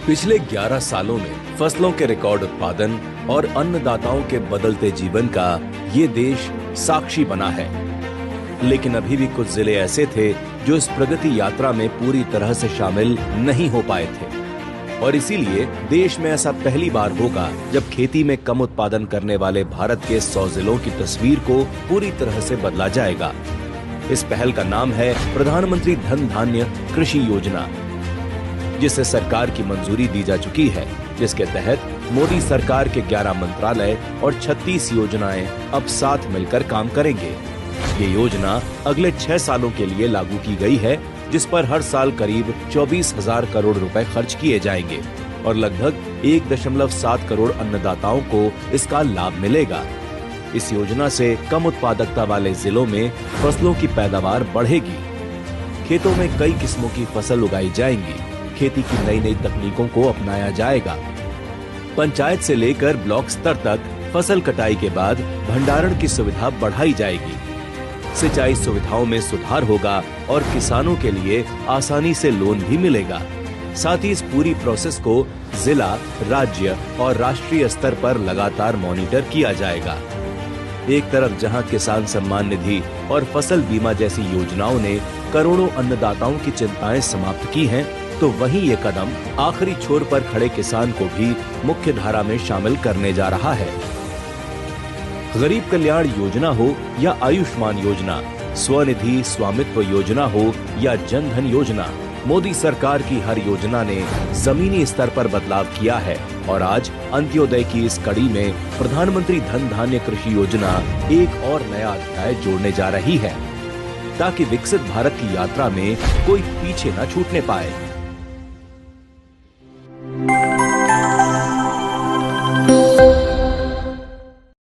पिछले 11 सालों में फसलों के रिकॉर्ड उत्पादन और अन्नदाताओं के बदलते जीवन का ये देश साक्षी बना है। लेकिन अभी भी कुछ जिले ऐसे थे जो इस प्रगति यात्रा में पूरी तरह से शामिल नहीं हो पाए थे। और इसीलिए देश में ऐसा पहली बार होगा जब खेती में कम उत्पादन करने वाले भारत के 100 जिलों की तस्वीर को पूरी तरह से बदला जाएगा। इस पहल का नाम है प्रधानमंत्री धन धान्य कृषि योजना, जिसे सरकार की मंजूरी दी जा चुकी है, जिसके तहत मोदी सरकार के 11 मंत्रालय और 36 योजनाएं अब साथ मिलकर काम करेंगे। ये योजना अगले 6 सालों के लिए लागू की गई है, जिस पर हर साल करीब 24,000 करोड़ रुपए खर्च किए जाएंगे और लगभग 1.7 करोड़ अन्नदाताओं को इसका लाभ मिलेगा। इस योजना से कम उत्पादकता वाले जिलों में फसलों की पैदावार बढ़ेगी। खेतों में कई किस्मों की फसल उगाई जाएंगी। खेती की नई नई तकनीकों को अपनाया जाएगा। पंचायत से लेकर ब्लॉक स्तर तक फसल कटाई के बाद भंडारण की सुविधा बढ़ाई जाएगी। सिंचाई सुविधाओं में सुधार होगा और किसानों के लिए आसानी से लोन भी मिलेगा। साथ ही इस पूरी प्रोसेस को जिला, राज्य और राष्ट्रीय स्तर पर लगातार मॉनिटर किया जाएगा। एक तरफ जहां किसान सम्मान निधि और फसल बीमा जैसी योजनाओं ने करोड़ों अन्नदाताओं की चिंताएं समाप्त की हैं, तो वहीं ये कदम आखिरी छोर पर खड़े किसान को भी मुख्य धारा में शामिल करने जा रहा है। गरीब कल्याण योजना हो या आयुष्मान योजना, स्वनिधि स्वामित्व योजना हो या जन धन योजना, मोदी सरकार की हर योजना ने जमीनी स्तर पर बदलाव किया है और आज अंत्योदय की इस कड़ी में प्रधानमंत्री धन धान्य कृषि योजना एक और नया अध्याय जोड़ने जा रही है, ताकि विकसित भारत की यात्रा में कोई पीछे न छूटने पाए।